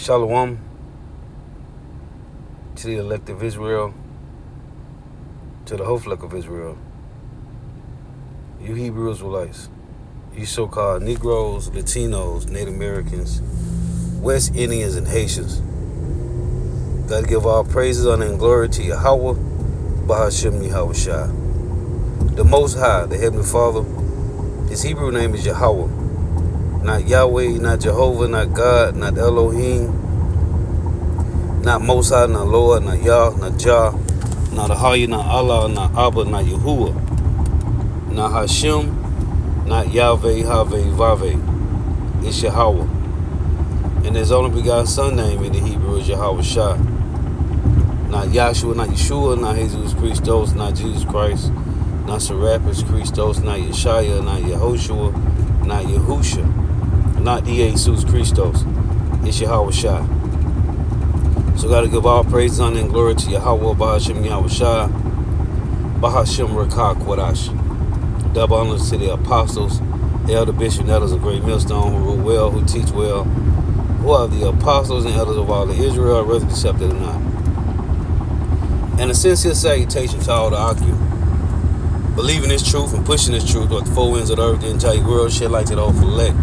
Shalom to the elect of Israel, to the Hoflek of Israel, you Hebrew Israelites, you so-called Negroes, Latinos, Native Americans, West Indians, and Haitians. Gotta give all praises, honor, and glory to Yahweh, Bahashem Yahweh Shai. The Most High, the Heavenly Father. His Hebrew name is Yahweh. Not Yahweh, not Jehovah, not God, not Elohim, not Most High, not Lord, not Yah, not Jah, not Ahaya, not Allah, not Abba, not Yahuwah, not Hashem, not Yahweh, Haveh, Vaveh. It's Yahweh. And his only begotten son name in the Hebrew is Yahweh Shai. Not Yahshua, not Yeshua, not Jesus Christos, not Jesus Christ, not Serapis Christos, not Yeshaya, not Yehoshua, not Yahusha, not Jesus Christos. It's Yahweh Shai. So gotta give all praise, honor, and glory to Yahweh, Bahashem Yahweh Shai, Bahashem Rekah Quadash. Double honors to the apostles, elder, bishop, and elders of Great Millstone, who wrote well, who teach well, who are the apostles and elders of all of Israel, whether accepted or not. And a sincere salutation to all the Aku, believing this truth and pushing this truth toward the four winds of the earth, the entire world, shed light to the whole elect.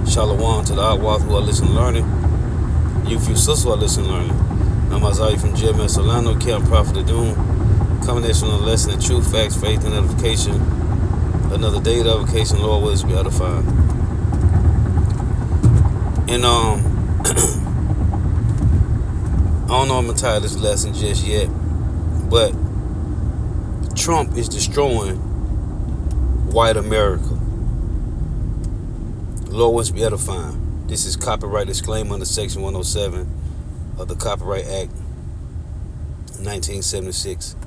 Shalom to the Akwath who are listening and learning. You few sisters who are listening and learning. I'm Isaiah from Jeremiah Solano, Camp Prophet of Doom. Combination of lesson of truth, facts, faith, and edification. Another day of edification, Lord, will be edified. And I don't know if I'm gonna title this lesson just yet, but Trump is destroying white America. The Lord wants to be edifying. This is copyright disclaimer under Section 107 of the Copyright Act 1976.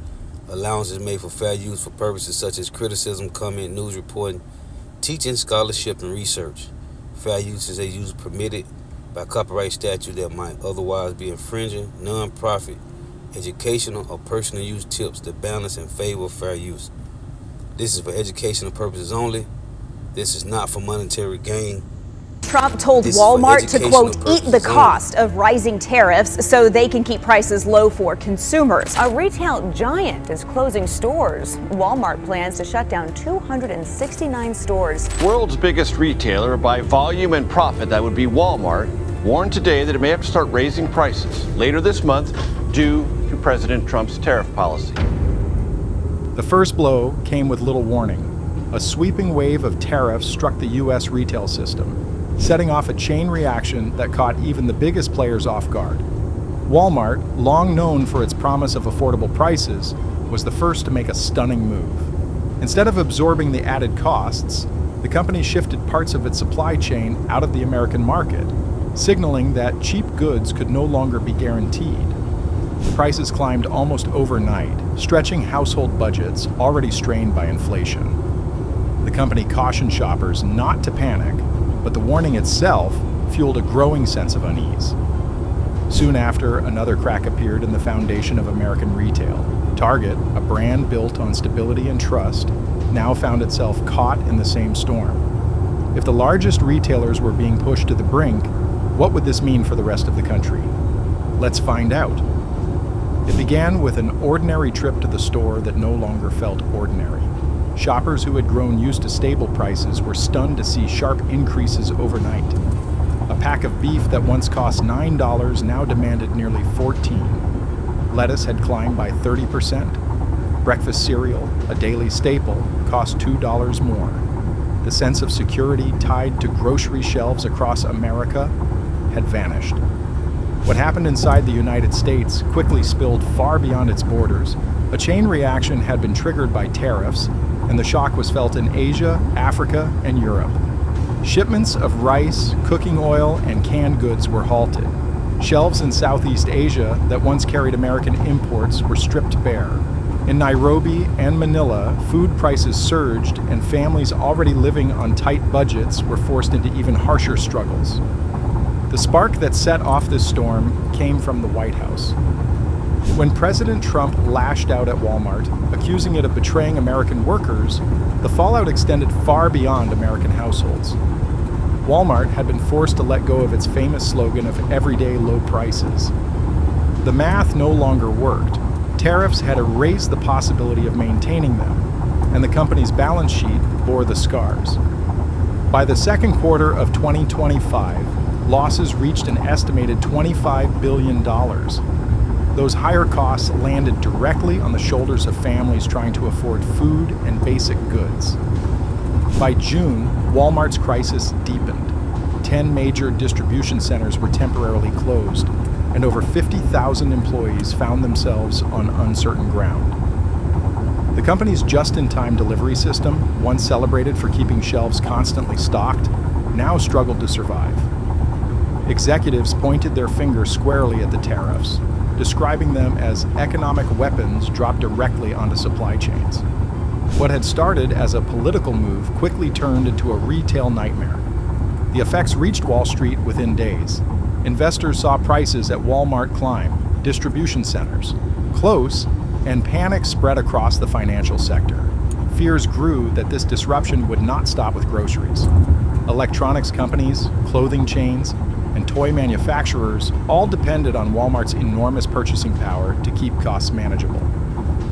Allowance is made for fair use for purposes such as criticism, comment, news reporting, teaching, scholarship, and research. Fair use is a use permitted by copyright statute that might otherwise be infringing non-profit, educational, or personal use tips that balance in favor of fair use. This is for educational purposes only. This is not for monetary gain. Trump told Walmart to, quote, eat the cost of rising tariffs so they can keep prices low for consumers. A retail giant is closing stores. Walmart plans to shut down 269 stores. World's biggest retailer by volume and profit, that would be Walmart, warned today that it may have to start raising prices later this month due to President Trump's tariff policy. The first blow came with little warning. A sweeping wave of tariffs struck the U.S. retail system, setting off a chain reaction that caught even the biggest players off guard. Walmart, long known for its promise of affordable prices, was the first to make a stunning move. Instead of absorbing the added costs, the company shifted parts of its supply chain out of the American market, signaling that cheap goods could no longer be guaranteed. Prices climbed almost overnight, stretching household budgets already strained by inflation. The company cautioned shoppers not to panic, but the warning itself fueled a growing sense of unease. Soon after, another crack appeared in the foundation of American retail. Target, a brand built on stability and trust, now found itself caught in the same storm. If the largest retailers were being pushed to the brink, what would this mean for the rest of the country? Let's find out. It began with an ordinary trip to the store that no longer felt ordinary. Shoppers who had grown used to stable prices were stunned to see sharp increases overnight. A pack of beef that once cost $9 now demanded nearly $14. Lettuce had climbed by 30%. Breakfast cereal, a daily staple, cost $2 more. The sense of security tied to grocery shelves across America had vanished. What happened inside the United States quickly spilled far beyond its borders. A chain reaction had been triggered by tariffs, and the shock was felt in Asia, Africa, and Europe. Shipments of rice, cooking oil, and canned goods were halted. Shelves in Southeast Asia that once carried American imports were stripped bare. In Nairobi and Manila, food prices surged, and families already living on tight budgets were forced into even harsher struggles. The spark that set off this storm came from the White House. When President Trump lashed out at Walmart, accusing it of betraying American workers, the fallout extended far beyond American households. Walmart had been forced to let go of its famous slogan of everyday low prices. The math no longer worked. Tariffs had erased the possibility of maintaining them, and the company's balance sheet bore the scars. By the second quarter of 2025, losses reached an estimated $25 billion. Those higher costs landed directly on the shoulders of families trying to afford food and basic goods. By June, Walmart's crisis deepened. 10 major distribution centers were temporarily closed, and over 50,000 employees found themselves on uncertain ground. The company's just-in-time delivery system, once celebrated for keeping shelves constantly stocked, now struggled to survive. Executives pointed their finger squarely at the tariffs, describing them as economic weapons dropped directly onto supply chains. What had started as a political move quickly turned into a retail nightmare. The effects reached Wall Street within days. Investors saw prices at Walmart climb, distribution centers close, and panic spread across the financial sector. Fears grew that this disruption would not stop with groceries. Electronics companies, clothing chains, and toy manufacturers all depended on Walmart's enormous purchasing power to keep costs manageable.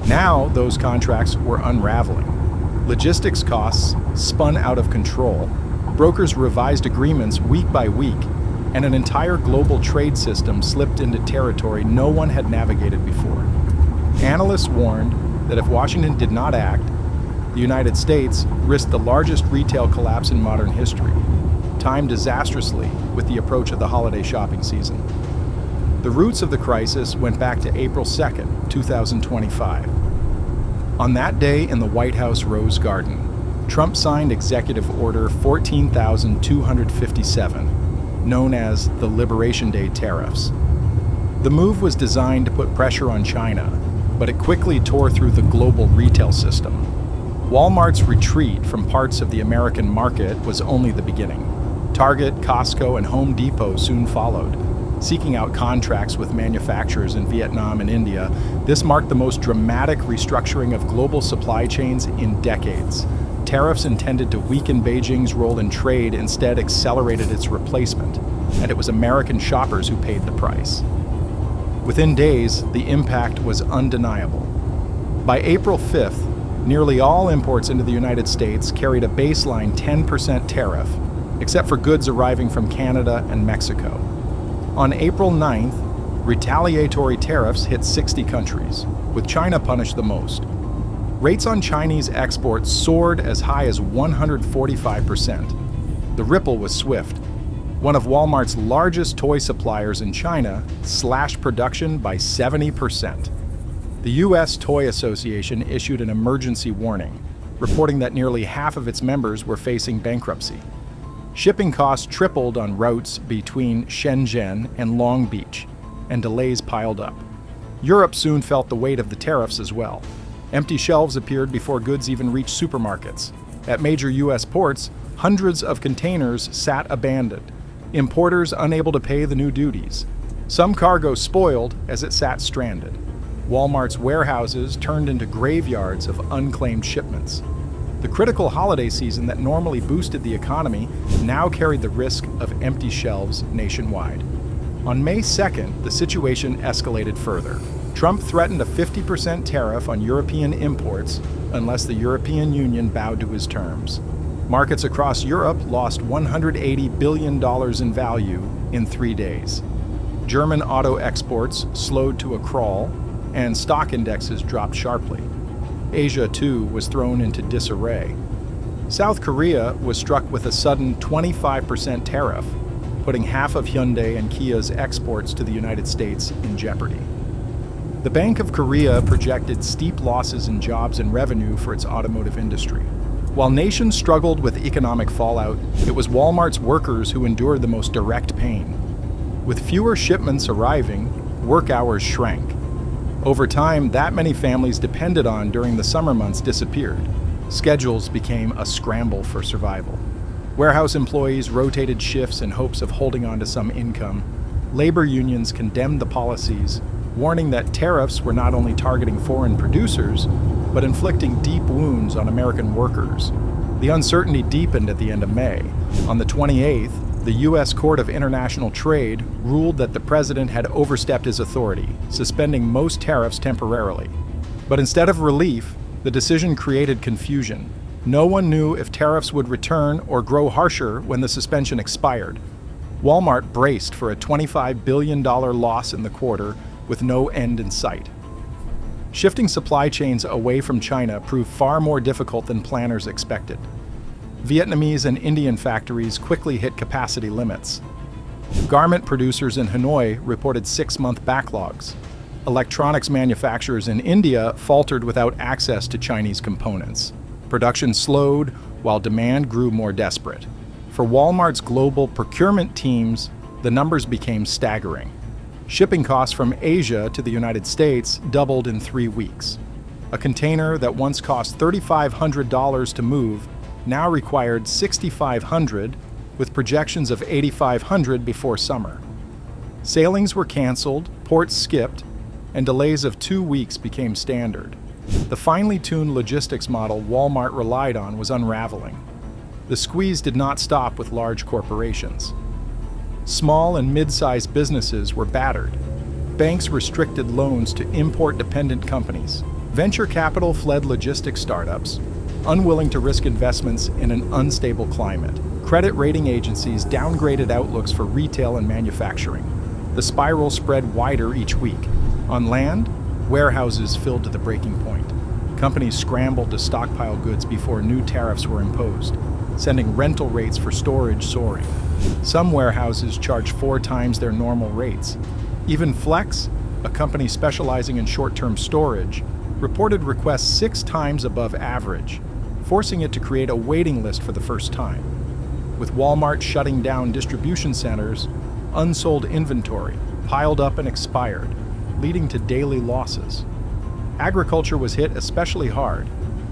Now, those contracts were unraveling. Logistics costs spun out of control. Brokers revised agreements week by week, and an entire global trade system slipped into territory no one had navigated before. Analysts warned that if Washington did not act, the United States risked the largest retail collapse in modern history, timed disastrously with the approach of the holiday shopping season. The roots of the crisis went back to April 2nd, 2025. On that day in the White House Rose Garden, Trump signed Executive Order 14,257, known as the Liberation Day tariffs. The move was designed to put pressure on China, but it quickly tore through the global retail system. Walmart's retreat from parts of the American market was only the beginning. Target, Costco, and Home Depot soon followed. Seeking out contracts with manufacturers in Vietnam and India, this marked the most dramatic restructuring of global supply chains in decades. Tariffs intended to weaken Beijing's role in trade instead accelerated its replacement, and it was American shoppers who paid the price. Within days, the impact was undeniable. By April 5th, nearly all imports into the United States carried a baseline 10% tariff, except for goods arriving from Canada and Mexico. On April 9th, retaliatory tariffs hit 60 countries, with China punished the most. Rates on Chinese exports soared as high as 145%. The ripple was swift. One of Walmart's largest toy suppliers in China slashed production by 70%. The U.S. Toy Association issued an emergency warning, reporting that nearly half of its members were facing bankruptcy. Shipping costs tripled on routes between Shenzhen and Long Beach, and delays piled up. Europe soon felt the weight of the tariffs as well. Empty shelves appeared before goods even reached supermarkets. At major U.S. ports, hundreds of containers sat abandoned, importers unable to pay the new duties. Some cargo spoiled as it sat stranded. Walmart's warehouses turned into graveyards of unclaimed shipments. The critical holiday season that normally boosted the economy now carried the risk of empty shelves nationwide. On May 2nd, the situation escalated further. Trump threatened a 50% tariff on European imports unless the European Union bowed to his terms. Markets across Europe lost $180 billion in value in 3 days. German auto exports slowed to a crawl, and stock indexes dropped sharply. Asia, too, was thrown into disarray. South Korea was struck with a sudden 25% tariff, putting half of Hyundai and Kia's exports to the United States in jeopardy. The Bank of Korea projected steep losses in jobs and revenue for its automotive industry. While nations struggled with economic fallout, it was Walmart's workers who endured the most direct pain. With fewer shipments arriving, work hours shrank. Over time, that many families depended on during the summer months disappeared. Schedules became a scramble for survival. Warehouse employees rotated shifts in hopes of holding on to some income. Labor unions condemned the policies, warning that tariffs were not only targeting foreign producers, but inflicting deep wounds on American workers. The uncertainty deepened at the end of May. On the 28th, the U.S. Court of International Trade ruled that the president had overstepped his authority, suspending most tariffs temporarily. But instead of relief, the decision created confusion. No one knew if tariffs would return or grow harsher when the suspension expired. Walmart braced for a $25 billion loss in the quarter with no end in sight. Shifting supply chains away from China proved far more difficult than planners expected. Vietnamese and Indian factories quickly hit capacity limits. Garment producers in Hanoi reported 6-month backlogs. Electronics manufacturers in India faltered without access to Chinese components. Production slowed while demand grew more desperate. For Walmart's global procurement teams, the numbers became staggering. Shipping costs from Asia to the United States doubled in 3 weeks. A container that once cost $3,500 to move now required $6,500, with projections of $8,500 before summer. Sailings were canceled, ports skipped, and delays of 2 weeks became standard. The finely tuned logistics model Walmart relied on was unraveling. The squeeze did not stop with large corporations. Small and mid-sized businesses were battered. Banks restricted loans to import-dependent companies. Venture capital fled logistics startups, unwilling to risk investments in an unstable climate. Credit rating agencies downgraded outlooks for retail and manufacturing. The spiral spread wider each week. On land, warehouses filled to the breaking point. Companies scrambled to stockpile goods before new tariffs were imposed, sending rental rates for storage soaring. Some warehouses charged 4 times their normal rates. Even Flex, a company specializing in short-term storage, reported requests 6 times above average, forcing it to create a waiting list for the first time. With Walmart shutting down distribution centers, unsold inventory piled up and expired, leading to daily losses. Agriculture was hit especially hard.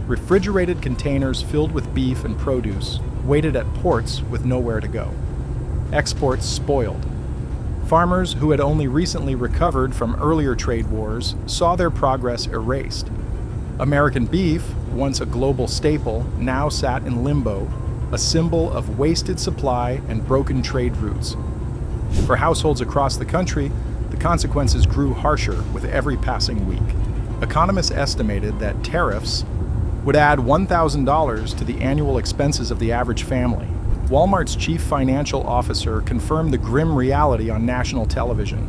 Refrigerated containers filled with beef and produce waited at ports with nowhere to go. Exports spoiled. Farmers who had only recently recovered from earlier trade wars saw their progress erased. American beef, once a global staple, now sat in limbo, a symbol of wasted supply and broken trade routes. For households across the country, the consequences grew harsher with every passing week. Economists estimated that tariffs would add $1,000 to the annual expenses of the average family. Walmart's chief financial officer confirmed the grim reality on national television.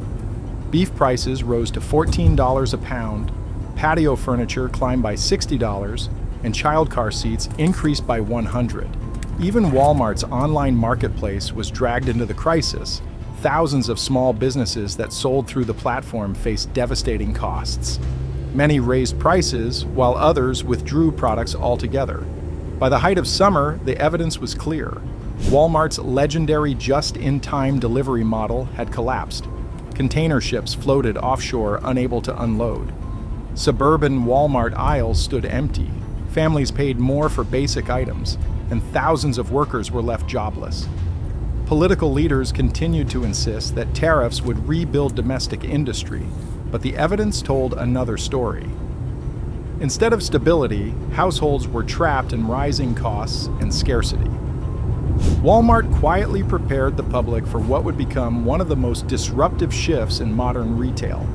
Beef prices rose to $14 a pound, patio furniture climbed by $60, and child car seats increased by $100. Even Walmart's online marketplace was dragged into the crisis. Thousands of small businesses that sold through the platform faced devastating costs. Many raised prices, while others withdrew products altogether. By the height of summer, the evidence was clear. Walmart's legendary just-in-time delivery model had collapsed. Container ships floated offshore, unable to unload. Suburban Walmart aisles stood empty. Families paid more for basic items, and thousands of workers were left jobless. Political leaders continued to insist that tariffs would rebuild domestic industry, but the evidence told another story. Instead of stability, households were trapped in rising costs and scarcity. Walmart quietly prepared the public for what would become one of the most disruptive shifts in modern retail.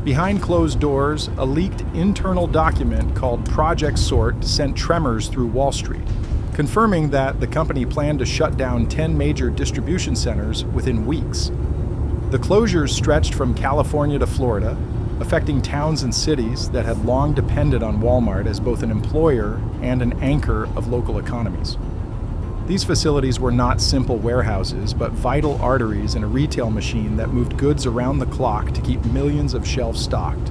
Behind closed doors, a leaked internal document called Project Sort sent tremors through Wall Street, confirming that the company planned to shut down 10 major distribution centers within weeks. The closures stretched from California to Florida, affecting towns and cities that had long depended on Walmart as both an employer and an anchor of local economies. These facilities were not simple warehouses, but vital arteries in a retail machine that moved goods around the clock to keep millions of shelves stocked.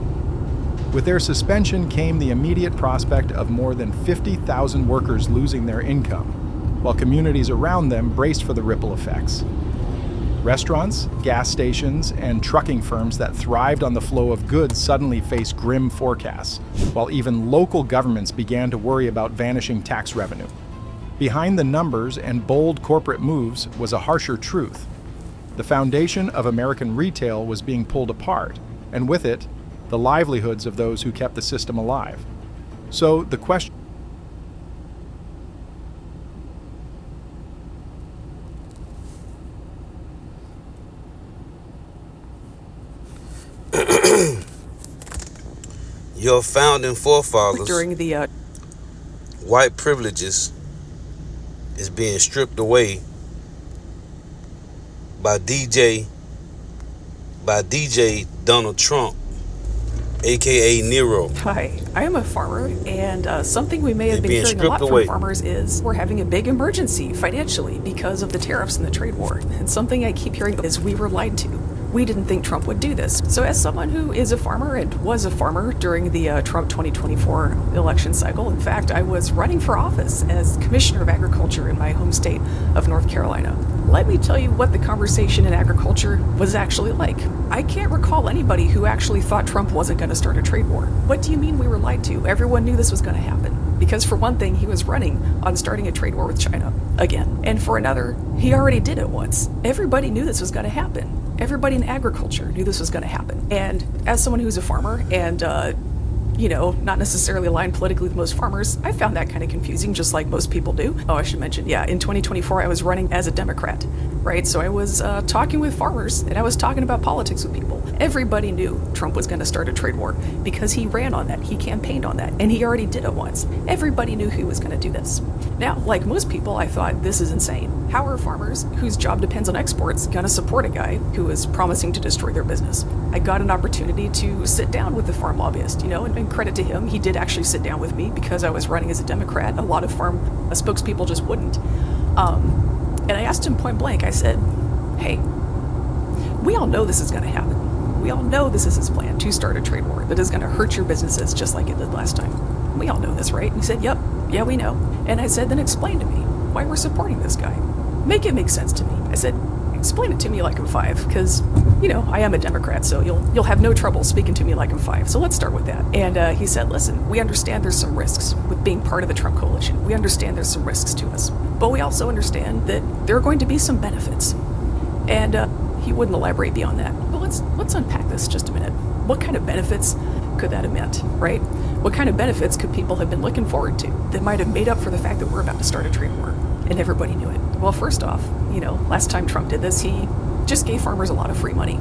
With their suspension came the immediate prospect of more than 50,000 workers losing their income, while communities around them braced for the ripple effects. Restaurants, gas stations, and trucking firms that thrived on the flow of goods suddenly faced grim forecasts, while even local governments began to worry about vanishing tax revenue. Behind the numbers and bold corporate moves was a harsher truth. The foundation of American retail was being pulled apart, and with it, the livelihoods of those who kept the system alive. So the question your founding forefathers during the white privileges is being stripped away by DJ Donald Trump, aka Nero. Hi, I am a farmer, and something we may have been being hearing a lot stripped away. from farmers is we're having a big emergency financially because of the tariffs and the trade war. And something I keep hearing is we were lied to. We didn't think Trump would do this. So as someone who is a farmer and was a farmer during the Trump 2024 election cycle, in fact, I was running for office as Commissioner of Agriculture in my home state of North Carolina. Let me tell you what the conversation in agriculture was actually like. I can't recall anybody who actually thought Trump wasn't going to start a trade war. What do you mean we were lied to? Everyone knew this was going to happen. Because for one thing, he was running on starting a trade war with China again. And for another, he already did it once. Everybody knew this was going to happen. Everybody in agriculture knew this was going to happen. And as someone who's a farmer and, not necessarily aligned politically with most farmers, I found that kind of confusing, just like most people do. Oh, I should mention, in 2024, I was running as a Democrat, right? So I was talking with farmers, and I was talking about politics with people. Everybody knew Trump was going to start a trade war because he ran on that, he campaigned on that, and he already did it once. Everybody knew he was going to do this. Now, like most people, I thought, this is insane. How are farmers, whose job depends on exports, going to support a guy who is promising to destroy their business? I got an opportunity to sit down with the farm lobbyist, and credit to him, he did actually sit down with me because I was running as a Democrat. A lot of farm spokespeople just wouldn't. And I asked him point blank, I said, hey, we all know this is going to happen. We all know this is his plan to start a trade war that is going to hurt your businesses just like it did last time. We all know this, right? And he said, yeah, we know. And I said, then explain to me why we're supporting this guy. Make it make sense to me. I said, explain it to me like I'm 5, because, I am a Democrat, so you'll have no trouble speaking to me like I'm 5. So let's start with that. And he said, listen, we understand there's some risks with being part of the Trump coalition. We understand there's some risks to us. But we also understand that there are going to be some benefits. And he wouldn't elaborate beyond that. But let's unpack this just a minute. What kind of benefits could that have meant, right? What kind of benefits could people have been looking forward to that might have made up for the fact that we're about to start a trade war? And everybody knew it. Well, first off, last time Trump did this, he just gave farmers a lot of free money.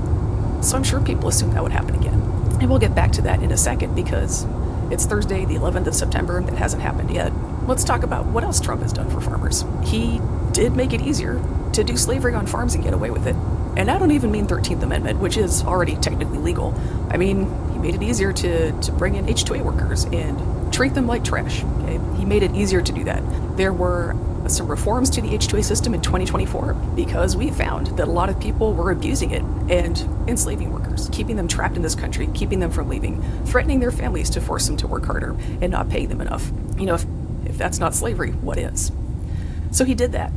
So I'm sure people assumed that would happen again. And we'll get back to that in a second because it's Thursday, the 11th of September, and it hasn't happened yet. Let's talk about what else Trump has done for farmers. He did make it easier to do slavery on farms and get away with it. And I don't even mean 13th Amendment, which is already technically legal. I mean, he made it easier to bring in H-2A workers and treat them like trash. Okay? He made it easier to do that. There were some reforms to the H-2A system in 2024 because we found that a lot of people were abusing it and enslaving workers, keeping them trapped in this country, keeping them from leaving, threatening their families to force them to work harder and not pay them enough. If that's not slavery, what is? So he did that.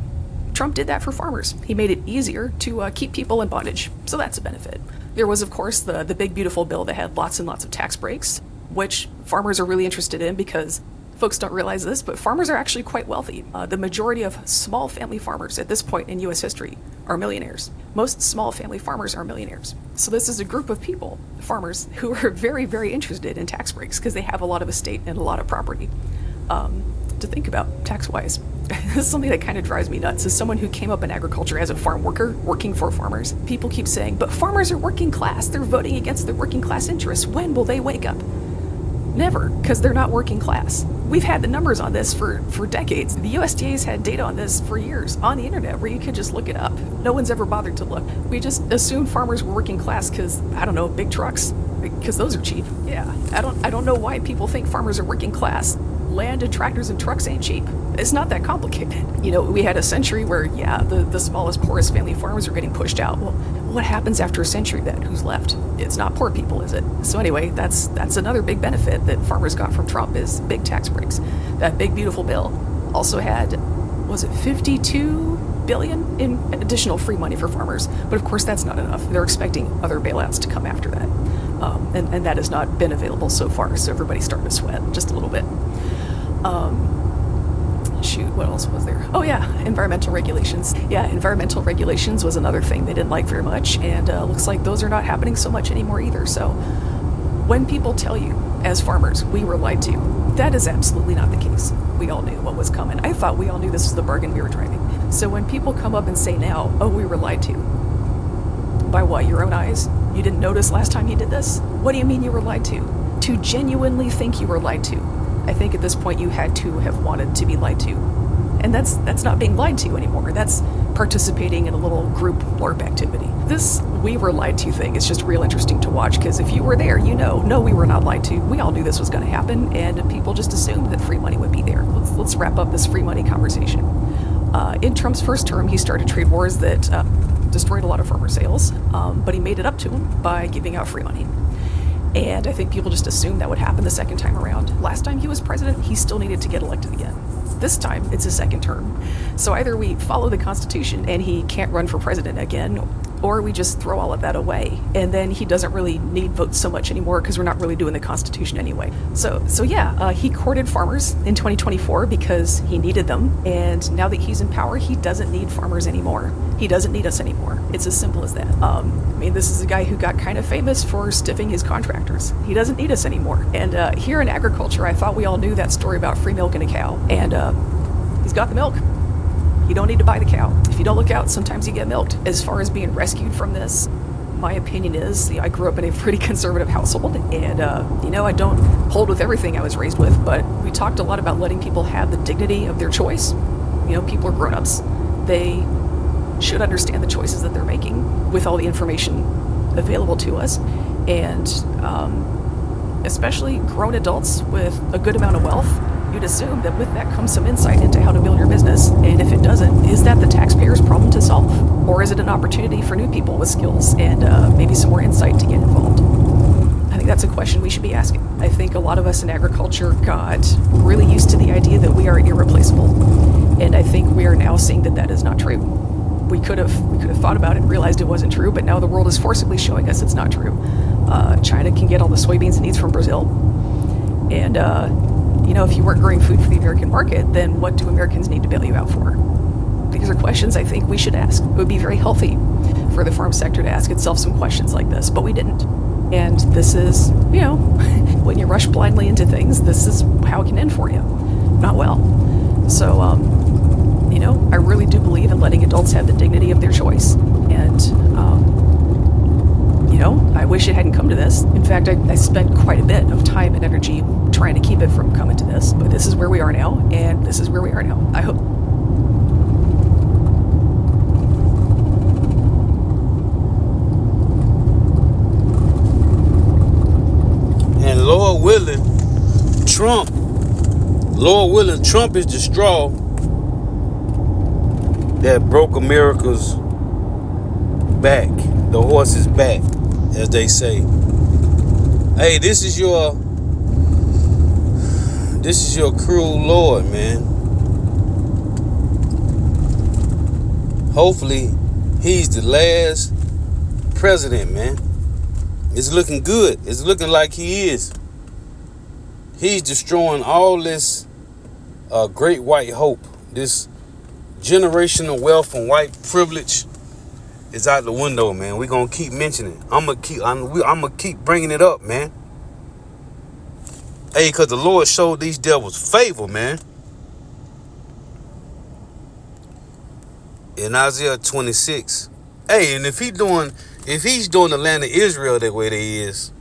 Trump did that for farmers. He made it easier to keep people in bondage. So that's a benefit. There was, of course, the big, beautiful bill that had lots and lots of tax breaks, which farmers are really interested in because folks don't realize this, but farmers are actually quite wealthy. The majority of small family farmers at this point in U.S. history are millionaires. Most small family farmers are millionaires. So this is a group of people, farmers, who are very, very interested in tax breaks because they have a lot of estate and a lot of property to think about tax-wise. This is something that kind of drives me nuts. As someone who came up in agriculture as a farm worker, working for farmers, people keep saying, but farmers are working class. They're voting against their working class interests. When will they wake up? Never, because they're not working class. We've had the numbers on this for decades. The USDA's had data on this for years on the internet where you could just look it up. No one's ever bothered to look. We just assumed farmers were working class because, big trucks, because those are cheap. Yeah, I don't know why people think farmers are working class. Land and tractors and trucks ain't cheap. It's not that complicated. We had a century where, the smallest, poorest family farms are getting pushed out. Well, what happens after a century then? Who's left? It's not poor people, is it? So anyway, that's another big benefit that farmers got from Trump is big tax breaks. That big, beautiful bill also had, was it $52 billion in additional free money for farmers? But of course, that's not enough. They're expecting other bailouts to come after that. And that has not been available so far, so everybody's starting to sweat just a little bit. What else was there? Oh yeah, environmental regulations. Yeah, environmental regulations was another thing they didn't like very much, and looks like those are not happening so much anymore either. So when people tell you, as farmers, we were lied to, that is absolutely not the case. We all knew what was coming. I thought we all knew this was the bargain we were driving. So when people come up and say now, oh, we were lied to, by what, your own eyes? You didn't notice last time you did this? What do you mean you were lied to? to genuinely think you were lied to. I think at this point you had to have wanted to be lied to. And that's not being lied to anymore. That's participating in a little group LARP activity. This "we were lied to" thing is just real interesting to watch, because if you were there, you know, no, we were not lied to. We all knew this was going to happen, and people just assumed that free money would be there. Let's wrap up this free money conversation. In Trump's first term, he started trade wars that destroyed a lot of farmer sales, but he made it up to them by giving out free money. And I think people just assumed that would happen the second time around. Last time he was president, he still needed to get elected again. This time, it's his second term. So either we follow the Constitution and he can't run for president again, or we just throw all of that away. And then he doesn't really need votes so much anymore because we're not really doing the Constitution anyway. So yeah, he courted farmers in 2024 because he needed them. And now that he's in power, he doesn't need farmers anymore. He doesn't need us anymore. It's as simple as that. I mean, this is a guy who got kind of famous for stiffing his contractors. He doesn't need us anymore. And here in agriculture, I thought we all knew that story about free milk and a cow. And he's got the milk. You don't need to buy the cow. If you don't look out, sometimes you get milked. As far as being rescued from this, my opinion is, I grew up in a pretty conservative household, and I don't hold with everything I was raised with, but we talked a lot about letting people have the dignity of their choice. People are grown-ups. They should understand the choices that they're making with all the information available to us, and especially grown adults with a good amount of wealth. You'd assume that with that comes some insight into how to build your business. And if it doesn't, is that the taxpayer's problem to solve? Or is it an opportunity for new people with skills and maybe some more insight to get involved? I think that's a question we should be asking. I think a lot of us in agriculture got really used to the idea that we are irreplaceable. And I think we are now seeing that that is not true. We could have thought about it and realized it wasn't true, but now the world is forcibly showing us it's not true. China can get all the soybeans it needs from Brazil. And if you weren't growing food for the American market, then what do Americans need to bail you out for? These are questions I think we should ask. It would be very healthy for the farm sector to ask itself some questions like this, but we didn't. And this is, when you rush blindly into things, this is how it can end for you. Not well. So, I really do believe in letting adults have the dignity of their choice. And, I wish it hadn't come to this. In fact, I spent quite a bit of time and energy trying to keep it from coming to this. But this is where we are now, and this is where we are now. I hope. And Lord willing, Trump is the straw that broke America's back, the horse's back, as they say. Hey, this is your cruel Lord, man. Hopefully, he's the last president, man. It's looking good. It's looking like he is. He's destroying all this great white hope. This generational wealth and white privilege is out the window, man. We're gonna keep mentioning it. I'm gonna keep bringing it up, man. Hey, because the Lord showed these devils favor, man. In Isaiah 26. Hey, and if he's doing the land of Israel that way they is,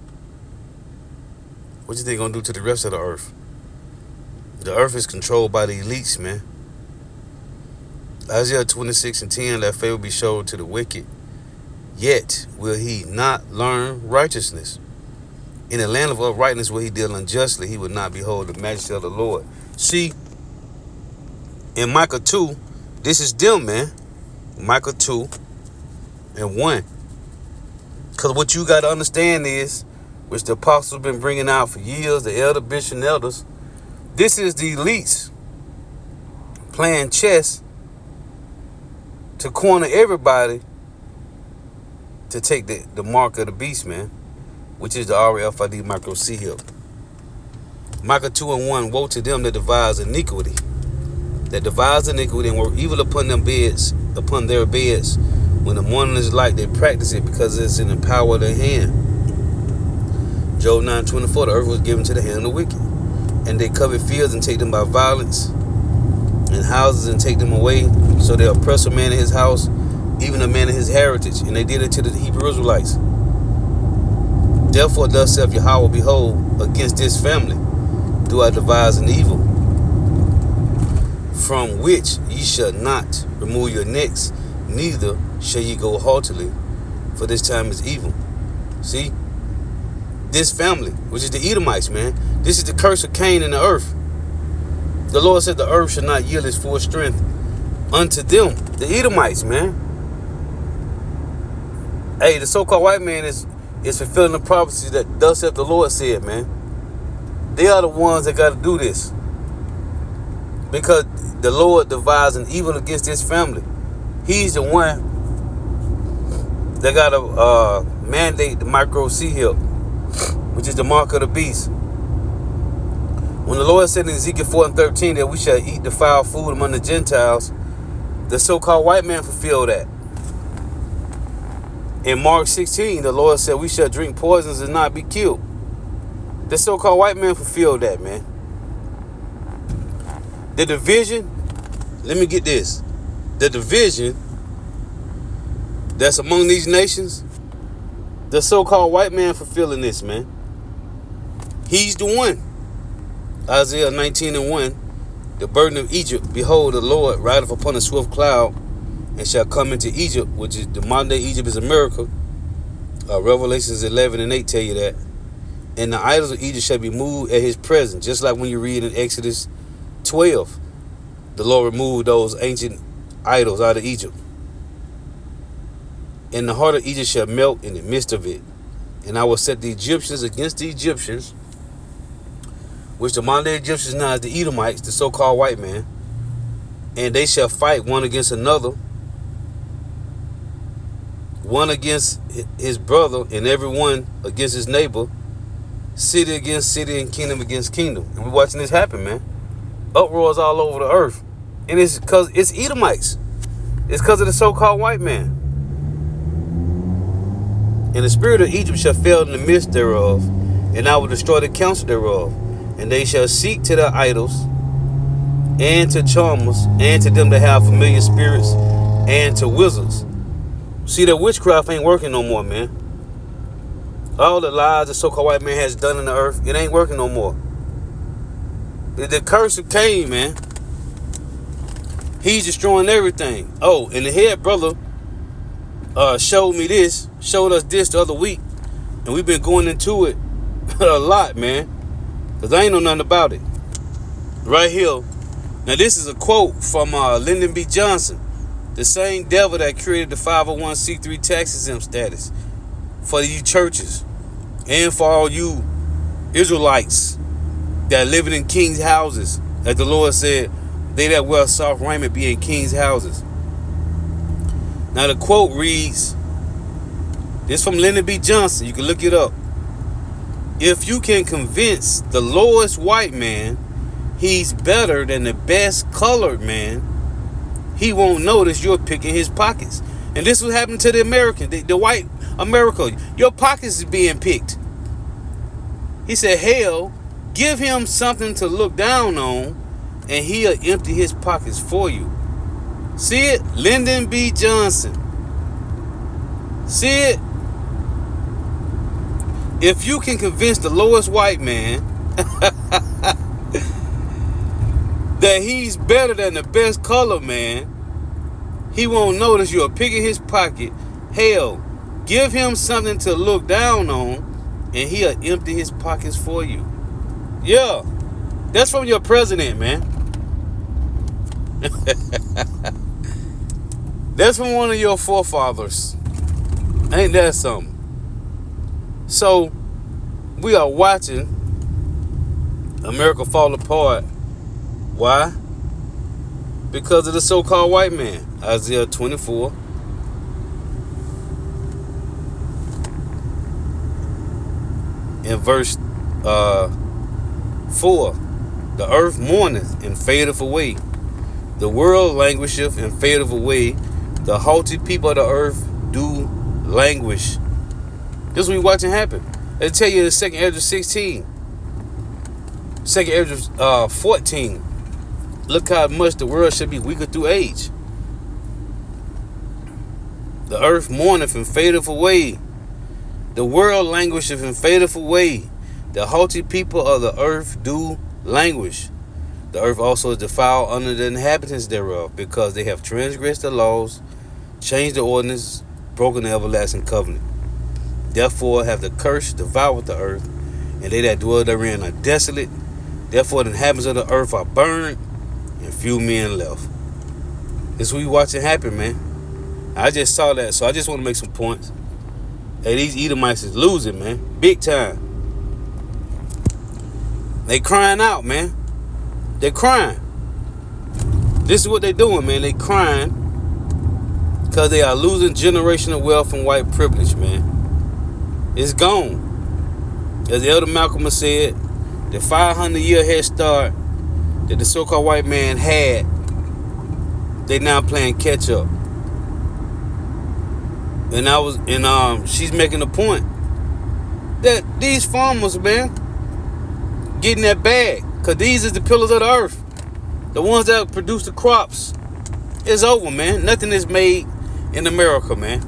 what you think gonna do to the rest of the earth? The earth is controlled by the elites, man. Isaiah 26:10, let favor be showed to the wicked, yet will he not learn righteousness. In the land of uprightness where he deal unjustly, he would not behold the majesty of the Lord. See, in Micah 2, this is them, man. Micah 2:1. Because what you got to understand is, which the apostles have been bringing out for years, the elder, bishop, and elders, this is the elites playing chess to corner everybody to take the mark of the beast, man, which is the RFID micro C here. Micah 2:1, woe to them that devise iniquity, and work evil upon their beds, when the morning is light, they practice it because it's in the power of their hand. Job 9:24, the earth was given to the hand of the wicked, and they covet fields and take them by violence, and houses and take them away. So they oppress a man in his house, even a man in his heritage, and they did it to the Hebrew Israelites. Therefore thus saith Yahweh, behold, against this family do I devise an evil, from which ye shall not remove your necks, neither shall ye go haughtily, for this time is evil. See? This family, which is the Edomites, man. This is the curse of Cain in the earth. The Lord said the earth shall not yield its full strength unto them. The Edomites, man. Hey, the so-called white man is fulfilling the prophecy that thus saith the Lord said, man. They are the ones that got to do this. Because the Lord devised an evil against this family. He's the one that got to mandate the micro C-hip, which is the mark of the beast. When the Lord said in Ezekiel 4:13 that we shall eat defiled food among the Gentiles, the so-called white man fulfilled that. In Mark 16, the Lord said we shall drink poisons and not be killed. The so-called white man fulfilled that, man. The division, let me get this. The division that's among these nations, the so-called white man fulfilling this, man. He's the one. Isaiah 19:1, the burden of Egypt, behold, the Lord rideth upon a swift cloud, and shall come into Egypt, which is the modern day Egypt is America. Revelations 11:8 tell you that. And the idols of Egypt shall be moved at his presence, just like when you read in Exodus 12, the Lord removed those ancient idols out of Egypt. And the heart of Egypt shall melt in the midst of it. And I will set the Egyptians against the Egyptians, which the modern day Egyptians now is the Edomites, the so-called white man. And they shall fight one against another, one against his brother, and every one against his neighbor, city against city, and kingdom against kingdom. And we're watching this happen, man. Uproars all over the earth. And it's because it's Edomites. It's because of the so-called white man. And the spirit of Egypt shall fail in the midst thereof, and I will destroy the counsel thereof. And they shall seek to their idols, and to charmers, and to them that have familiar spirits, and to wizards. See, that witchcraft ain't working no more, man. All the lies the so-called white man has done in the earth, it ain't working no more. The curse of Cain, man. He's destroying everything. Oh, and the head brother showed us this the other week. And we've been going into it a lot, man. Because I ain't know nothing about it. Right here. Now, this is a quote from Lyndon B. Johnson. The same devil that created the 501c3 tax exempt status for you churches and for all you Israelites that living in king's houses. As the Lord said, they that wear soft raiment be in king's houses. Now, the quote reads, this from Lyndon B. Johnson. You can look it up. If you can convince the lowest white man he's better than the best colored man, he won't notice you're picking his pockets. And this was happening to the American, the white America. Your pockets is being picked. He said, hell, give him something to look down on, and he'll empty his pockets for you. See it? Lyndon B. Johnson. See it? If you can convince the lowest white man that he's better than the best colored man, he won't notice you're picking his pocket. Hell, give him something to look down on, and he'll empty his pockets for you. Yeah, that's from your president, man. That's from one of your forefathers. Ain't that something? So, we are watching America fall apart. Why? Because of the so-called white man. Isaiah 24. In verse 4. The earth mourneth and fadeth away. The world languisheth and fadeth away. The haughty people of the earth do languish. This is what we're watching happen. They tell you in 2nd Ezra 16. 2nd Ezra 14. Look how much the world should be weaker through age. The earth mourneth and fadeth away. The world languisheth and fadeth away. The haughty people of the earth do languish. The earth also is defiled under the inhabitants thereof, because they have transgressed the laws, changed the ordinance, broken the everlasting covenant. Therefore have the curse devoured the earth, and they that dwell therein are desolate. Therefore the inhabitants of the earth are burned, and few men left. This is what we watching happen, man. I just saw that, so I just want to make some points. Hey, these Edomites is losing, man. Big time. They crying out, man. They crying. This is what they doing, man. They crying because they are losing generational wealth and white privilege, man. It's gone. As Elder Malcolm said, the 500-year head start that the so-called white man had, they now playing catch up. And she's making a point that these farmers, man, getting that bag, because these is the pillars of the earth, the ones that produce the crops. It's over, man. Nothing is made in America, man.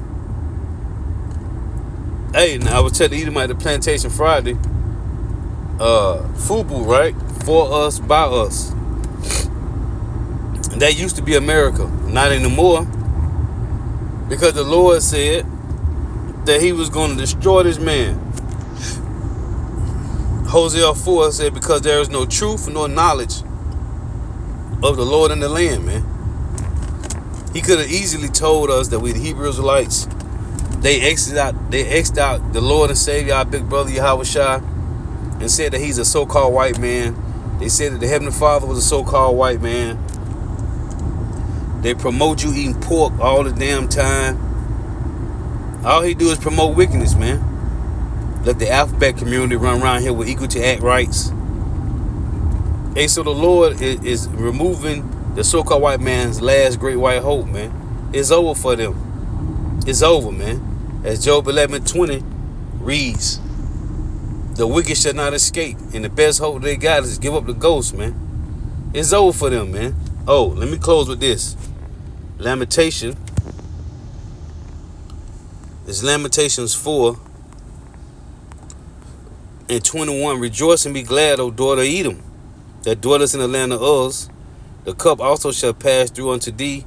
Hey, now I was telling Edomite the Plantation Friday, FUBU, right? For us, by us. And that used to be America, not anymore, because the Lord said that he was going to destroy this man. Hosea 4 said, because there is no truth nor knowledge of the Lord in the land, man. He could have easily told us that we the Hebrew Israelites, they exed out the Lord and Savior, our big brother Yahushua, and said that he's a so-called white man. They said that the Heavenly Father was a so-called white man. They promote you eating pork all the damn time. All he do is promote wickedness, man. Let the alphabet community run around here with equal to act rights. Hey, so the Lord is removing the so-called white man's last great white hope, man. It's over for them. It's over, man. As Job 11:20 reads, the wicked shall not escape, and the best hope they got is to give up the ghost, man. It's over for them, man. Oh, let me close with this. Lamentation. It's Lamentations 4 and 21. Rejoice and be glad, O daughter of Edom, that dwellest in the land of Uz. The cup also shall pass through unto thee.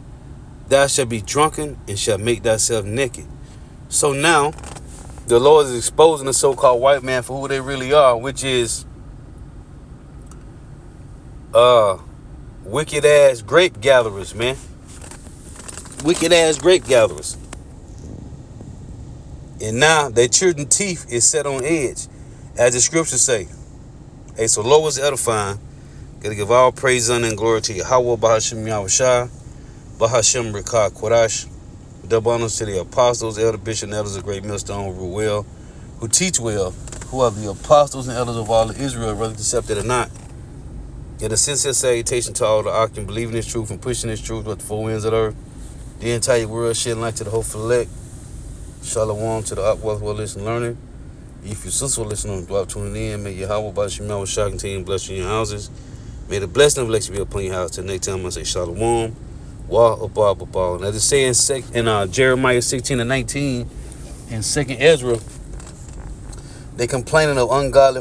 Thou shalt be drunken and shalt make thyself naked. So now, the Lord is exposing the so-called white man for who they really are, which is wicked ass grape gatherers, man. Wicked ass grape gatherers. And now their children's teeth is set on edge, as the scriptures say. Hey, so Lord was edifying. Gotta give all praise, honor, and glory to Yahweh, Bahashim Yahushua, Bahashim Rikah Quadash. Double honors to the apostles, elder, bishop, and elders of Great Millstone, who rule well, who teach well, who are the apostles and elders of all of Israel, whether accepted or not. Yet a sincere salutation to all the Akim believing this truth and pushing this truth with the four winds of the earth, the entire world, shedding light to the hopeful elect. Shalom to the upworth will listen learning. If you sister will listen on throughout tuning in, may Yahweh Bahashim Yahushua continue to bless you in your houses. May the blessing of election be upon your house. Till next time I say Shalom. Wah abah abah. Now, just saying in Jeremiah 16:19 and 2nd Ezra, they complaining of ungodly